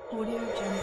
Audio Jungle.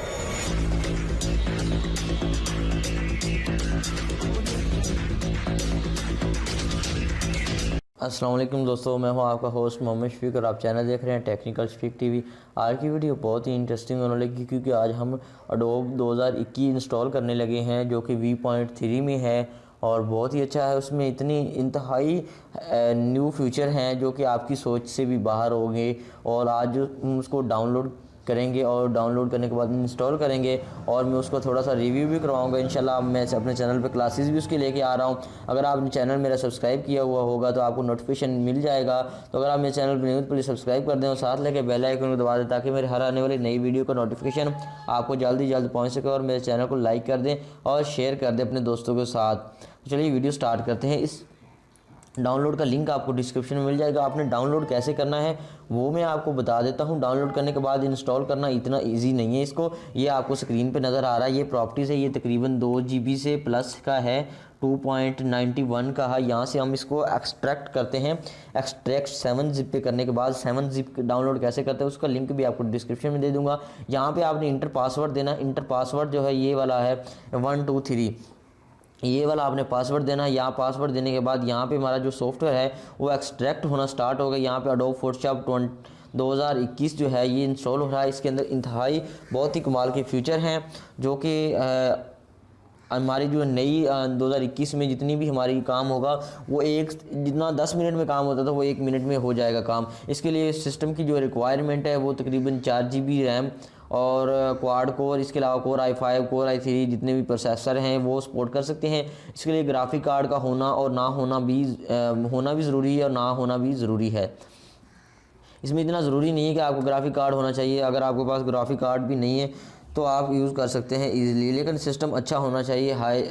अस्सलाम वालेकुम दोस्तों, मैं हूं आपका होस्ट मोहम्मद शफीक और आप चैनल देख रहे हैं टेक्निकल शफीक टीवी। आज की वीडियो बहुत ही इंटरेस्टिंग होने लगी क्योंकि आज हम एडोब 2021 इंस्टॉल करने लगे हैं जो कि V.3 में है और बहुत ही अच्छा है। उसमें इतनी इंतहाई न्यू फीचर हैं जो कि आपकी सोच से भी बाहर होंगे और आज हम उसको डाउनलोड करेंगे और डाउनलोड करने के बाद इंस्टॉल करेंगे और मैं उसको थोड़ा सा रिव्यू भी करवाऊंगा इंशाल्लाह। मैं अपने चैनल पे क्लासेस भी उसके लेके आ रहा हूं। अगर आपने चैनल मेरा सब्सक्राइब किया हुआ होगा तो आपको नोटिफिकेशन मिल जाएगा। तो अगर आप मेरे चैनल पर न्यू प्लीज़ सब्सक्राइब कर दें और साथ लेके बेल आइकन को दबा दें ताकि मेरे हर आने वाली नई वीडियो का नोटिफिकेशन आपको जल्दी जल्द पहुँच सके। और मेरे चैनल को लाइक कर दें और शेयर कर दें अपने दोस्तों के साथ। चलिए वीडियो स्टार्ट करते हैं। इस डाउनलोड का लिंक आपको डिस्क्रिप्शन में मिल जाएगा। आपने डाउनलोड कैसे करना है वो मैं आपको बता देता हूं। डाउनलोड करने के बाद इंस्टॉल करना इतना इजी नहीं है। इसको ये आपको स्क्रीन पे नज़र आ रहा है, ये प्रॉपर्टीज़ है, ये तकरीबन 2 GB से प्लस का है, 2.91 का है। यहाँ से हम इसको एक्सट्रैक्ट करते हैं। एक्सट्रैक्ट 7 zip पे करने के बाद 7 zip डाउनलोड कैसे करते हैं उसका लिंक भी आपको डिस्क्रिप्शन में दे दूँगा। यहाँ पर आपने इंटर पासवर्ड देना। इंटर पासवर्ड जो है ये वाला है 123, ये वाला आपने पासवर्ड देना है। यहाँ पासवर्ड देने के बाद यहाँ पे हमारा जो सॉफ्टवेयर है वो एक्सट्रैक्ट होना स्टार्ट हो गया। यहाँ पे एडोब फोटोशॉप 2021 जो है ये इंस्टॉल हो रहा है। इसके अंदर इंतहाई बहुत ही कमाल के फीचर हैं जो कि हमारी जो नई 2021 में जितनी भी हमारी काम होगा वो एक जितना 10 मिनट में काम होता था वो 1 मिनट में हो जाएगा काम। इसके लिए सिस्टम की जो रिक्वायरमेंट है वो तकरीबन 4 GB रैम और क्वाड कोर, इसके अलावा कोर i5 कोर i3 जितने भी प्रोसेसर हैं वो सपोर्ट कर सकते हैं। इसके लिए ग्राफिक कार्ड का होना और ना होना भी ज़रूरी है और ना होना भी ज़रूरी है। इसमें इतना ज़रूरी नहीं है कि आपको ग्राफिक कार्ड होना चाहिए। अगर आपके पास ग्राफिक कार्ड भी नहीं है तो आप यूज़ कर सकते हैं इजीली, लेकिन सिस्टम अच्छा होना चाहिए, हाई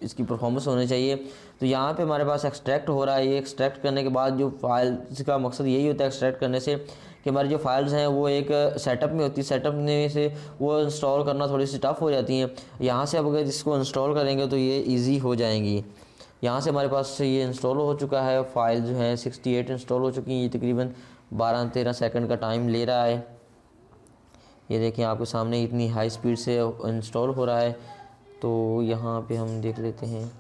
इसकी परफॉर्मेंस होनी चाहिए। तो यहाँ पे हमारे पास एक्सट्रैक्ट हो रहा है। ये एक्सट्रैक्ट करने के बाद जो फाइल, इसका मकसद यही होता है एक्सट्रैक्ट करने से कि हमारी जो फाइल्स हैं वो एक सेटअप में होती है। सेटअप में से वो इंस्टॉल करना थोड़ी सी टफ हो जाती हैं। यहाँ से अब अगर इसको इंस्टॉल करेंगे तो ये ईजी हो जाएंगी। यहाँ से हमारे पास ये इंस्टॉल हो चुका है। फाइल जो है 68 इंस्टॉल हो चुकी हैं। ये तकरीबन 12-13 सेकंड का टाइम ले रहा है। ये देखिए आपके सामने इतनी हाई स्पीड से इंस्टॉल हो रहा है। तो यहाँ पे हम देख लेते हैं,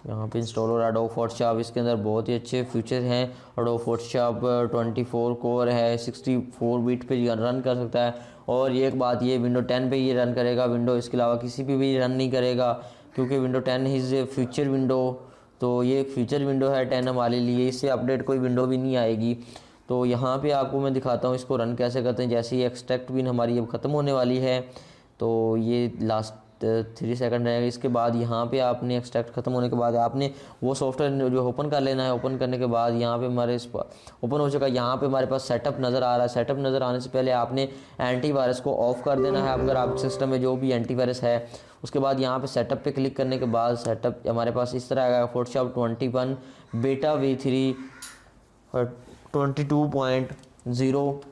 यहाँ पे इंस्टॉल हो रहा है एडोब फोटोशॉप। इसके अंदर बहुत ही अच्छे फीचर हैं। एडोब फोटोशॉप 24 कोर है, 64 बिट पे रन कर सकता है। और ये एक बात, ये विंडो 10 पे ये रन करेगा, विंडो इसके अलावा किसी पे भी रन नहीं करेगा क्योंकि window 10 is a future window. तो ये एक फ्यूचर विंडो है 10 हमारे लिए, इससे अपडेट कोई विंडो भी नहीं आएगी। तो यहाँ पे आपको मैं दिखाता हूँ इसको रन कैसे करते हैं। जैसे ही एक्सट्रैक्ट पिन हमारी अब ख़त्म होने वाली है तो ये लास्ट 3 सेकंड रहेगा। इसके बाद यहाँ पे आपने एक्सट्रैक्ट ख़त्म होने के बाद आपने वो सॉफ्टवेयर जो ओपन कर लेना है। ओपन करने के बाद यहाँ पे हमारे ओपन हो चुका है। यहाँ पे हमारे पास सेटअप नज़र आ रहा है। सेटअप नज़र आने से पहले आपने एंटीवायरस को ऑफ़ कर देना है अगर आप सिस्टम में जो भी एंटीवायरस है। उसके बाद यहाँ पे सेटअप पे क्लिक करने के बाद सेटअप हमारे पास इस तरह आएगा। फोटोशॉप 21 बेटा V3 22.0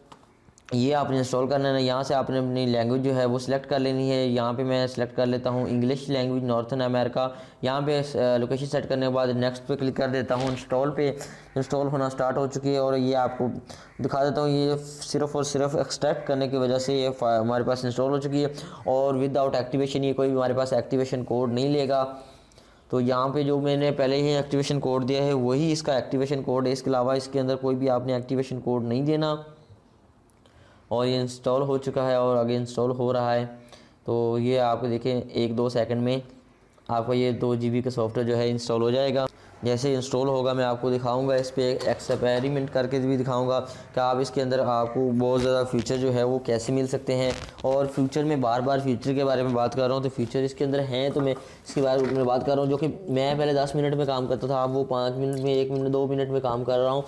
ये आपने इंस्टॉल करना है। यहाँ से आपने अपनी लैंग्वेज जो है वो सिलेक्ट कर लेनी है। यहाँ पे मैं सिलेक्ट कर लेता हूँ इंग्लिश लैंग्वेज नॉर्थन अमेरिका। यहाँ पे लोकेशन सेट करने के बाद नेक्स्ट पे क्लिक कर देता हूँ। इंस्टॉल पे इंस्टॉल होना स्टार्ट हो चुकी है और ये आपको दिखा देता हूँ। ये सिर्फ और सिर्फ एक्सट्रैक्ट करने की वजह से ये हमारे पास इंस्टॉल हो चुकी है और विदाउट एक्टिवेशन, ये कोई भी हमारे पास एक्टिवेशन कोड नहीं लेगा। तो यहाँ पे जो मैंने पहले ही एक्टिवेशन कोड दिया है वही इसका एक्टिवेशन कोड है। इसके अलावा इसके अंदर कोई भी आपने एक्टिवेशन कोड नहीं देना। और ये इंस्टॉल हो चुका है और आगे इंस्टॉल हो रहा है। तो ये आप देखें 1-2 सेकंड में आपका ये 2 GB का सॉफ्टवेयर जो है इंस्टॉल हो जाएगा। जैसे इंस्टॉल होगा मैं आपको दिखाऊंगा, इस पर एक्सपेरिमेंट करके भी दिखाऊंगा कि आप इसके अंदर आपको बहुत ज़्यादा फीचर जो है वो कैसे मिल सकते हैं। और फ्यूचर में बार बार फीचर के बारे में बात कर रहा हूँ तो फीचर इसके अंदर हैं तो मैं इसके बारे में बात कर रहा हूँ। जो कि मैं पहले 10 मिनट में काम करता था, अब वो 5 मिनट में, 1 मिनट 2 मिनट में काम कर रहा हूँ।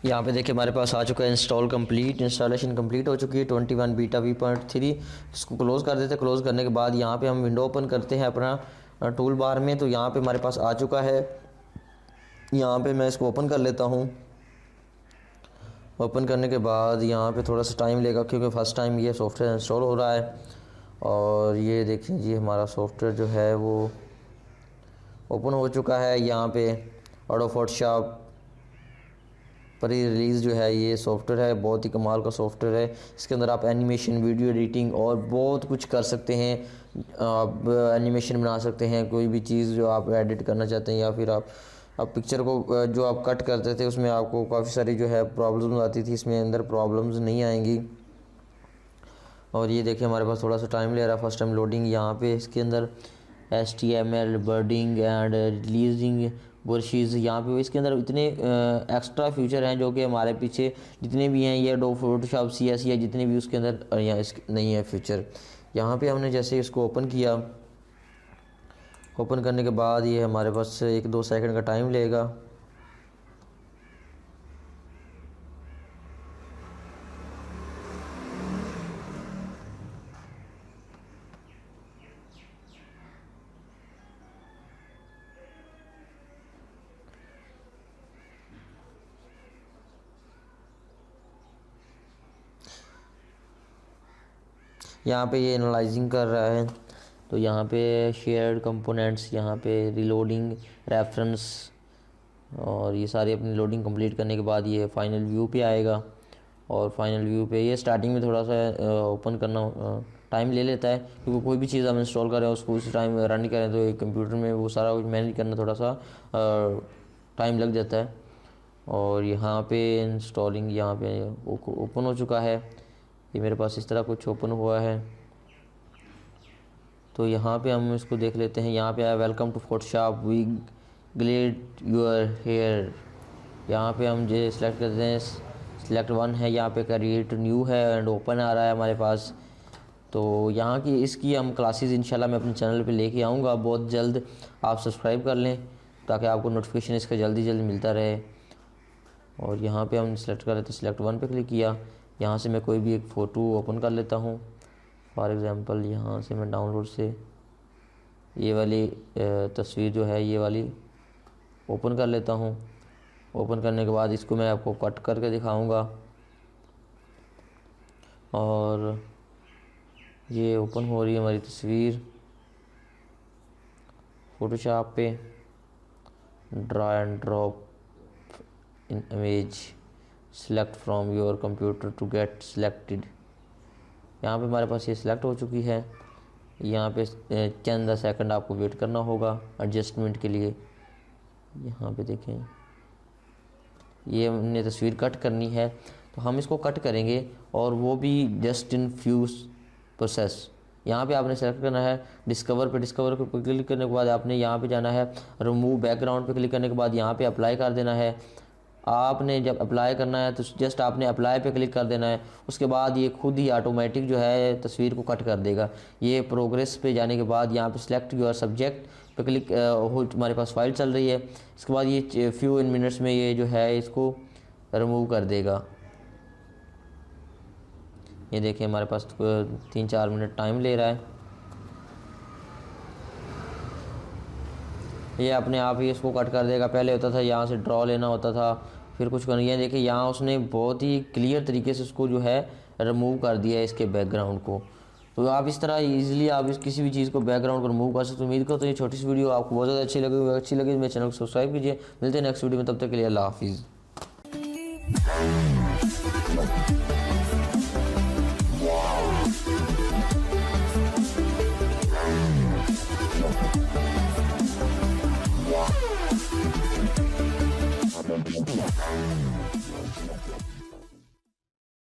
यहाँ पे देखिए हमारे पास आ चुका है इंस्टॉल कंप्लीट, इंस्टॉलेशन कंप्लीट हो चुकी है 21 बीटा V.3। इसको क्लोज़ कर देते हैं। क्लोज़ करने के बाद यहाँ पे हम विंडो ओपन करते हैं अपना टूल बार में। तो यहाँ पे हमारे पास आ चुका है। यहाँ पे मैं इसको ओपन कर लेता हूँ। ओपन करने के बाद यहाँ पे थोड़ा सा टाइम लेगा क्योंकि फ़र्स्ट टाइम ये सॉफ्टवेयर इंस्टॉल हो रहा है। और ये देखिए जी हमारा सॉफ्टवेयर जो है वो ओपन हो चुका है। यहाँ पे एडोब फोटोशॉप पर ही रिलीज़ जो है ये सॉफ्टवेयर है, बहुत ही कमाल का सॉफ्टवेयर है। इसके अंदर आप एनिमेशन, वीडियो एडिटिंग और बहुत कुछ कर सकते हैं। आप एनिमेशन बना सकते हैं, कोई भी चीज़ जो आप एडिट करना चाहते हैं, या फिर आप पिक्चर को जो आप कट करते थे उसमें आपको काफ़ी सारी जो है प्रॉब्लम्स आती थी, इसमें अंदर प्रॉब्लम्स नहीं आएंगी। और ये देखिए हमारे पास थोड़ा सा टाइम ले रहा है फर्स्ट टाइम लोडिंग। यहाँ पे इसके अंदर HTML बर्डिंग एंड रिलीजिंग बुरशीज़, यहाँ पे इसके अंदर इतने एक्स्ट्रा फीचर हैं जो कि हमारे पीछे जितने भी हैं, ये एडोब फोटोशॉप CS या जितने भी उसके अंदर यहाँ नहीं है फीचर। यहाँ पे हमने जैसे इसको ओपन किया, ओपन करने के बाद ये हमारे पास 1-2 सेकंड का टाइम लेगा। यहाँ पे ये एनालाइजिंग कर रहा है, तो यहाँ पे शेयर्ड कंपोनेंट्स, यहाँ पे रिलोडिंग, रेफरेंस, और ये सारी अपनी लोडिंग कंप्लीट करने के बाद ये फाइनल व्यू पे आएगा। और फाइनल व्यू पे ये स्टार्टिंग में थोड़ा सा ओपन करना टाइम ले लेता है, क्योंकि कोई भी चीज़ हम इंस्टॉल कर रहे हैं उसको उस टाइम रन करें तो एक कंप्यूटर में वो सारा कुछ मैनेज करना थोड़ा सा टाइम लग जाता है। और यहाँ पे इंस्टॉलिंग यहाँ पे ओपन हो चुका है, ये मेरे पास इस तरह कुछ ओपन हुआ है। तो यहाँ पे हम इसको देख लेते हैं। यहाँ पे आया welcome to Photoshop, we glad you're here. यहाँ पे हम जो सिलेक्ट करते हैं, सिलेक्ट 1 है, यहाँ पे क्रिएट न्यू है एंड ओपन आ रहा है हमारे पास। तो यहाँ की इसकी हम क्लासेस इंशाल्लाह मैं अपने चैनल पे लेके आऊँगा बहुत जल्द। आप सब्सक्राइब कर लें ताकि आपको नोटिफिकेशन इसका जल्दी मिलता रहे। और यहाँ पे हम सिलेक्ट कर लेते, सिलेक्ट 1 पे क्लिक किया। यहाँ से मैं कोई भी एक फ़ोटो ओपन कर लेता हूँ। फॉर एग्ज़ाम्पल यहाँ से मैं डाउनलोड से ये वाली तस्वीर जो है ये वाली ओपन कर लेता हूँ। ओपन करने के बाद इसको मैं आपको कट करके दिखाऊंगा। और ये ओपन हो रही है हमारी तस्वीर फ़ोटोशॉप पे, draw and drop in image, select from your computer to get selected. यहाँ पे हमारे पास ये सिलेक्ट हो चुकी है। यहाँ पे चंद सेकंड आपको वेट करना होगा एडजस्टमेंट के लिए। यहाँ पे देखें, ये हमने तस्वीर कट करनी है तो हम इसको कट करेंगे, और वो भी जस्ट इन फ्यू प्रोसेस। यहाँ पे आपने सेलेक्ट करना है डिस्कवर पे क्लिक करने के बाद आपने यहाँ पे जाना है रिमूव बैकग्राउंड पे क्लिक करने के बाद यहाँ पे अप्लाई कर देना है। आपने जब अप्लाई करना है तो जस्ट आपने अप्लाई पे क्लिक कर देना है। उसके बाद ये खुद ही ऑटोमेटिक जो है तस्वीर को कट कर देगा। ये प्रोग्रेस पे जाने के बाद यहाँ पे सिलेक्ट योर सब्जेक्ट पे क्लिक हो, हमारे पास फाइल चल रही है। इसके बाद ये फ्यू इन मिनट्स में ये जो है इसको रिमूव कर देगा। ये देखिए हमारे पास 3-4 मिनट टाइम ले रहा है। ये अपने आप ही इसको कट कर देगा। पहले होता था यहाँ से ड्रॉ लेना होता था, फिर कुछ करना। ये देखिए यहाँ उसने बहुत ही क्लियर तरीके से उसको जो है रिमूव कर दिया है इसके बैकग्राउंड को। तो आप इस तरह इजीली आप इस किसी भी चीज़ को बैकग्राउंड को रिमूव कर सकते हो। उम्मीद करता हूँ ये छोटी सी वीडियो आपको बहुत ज़्यादा अच्छी लगी तो मेरे चैनल को सब्सक्राइब कीजिए। मिलते हैं नेक्स्ट वीडियो में, तब तक के लिए अल्लाह हाफिज़।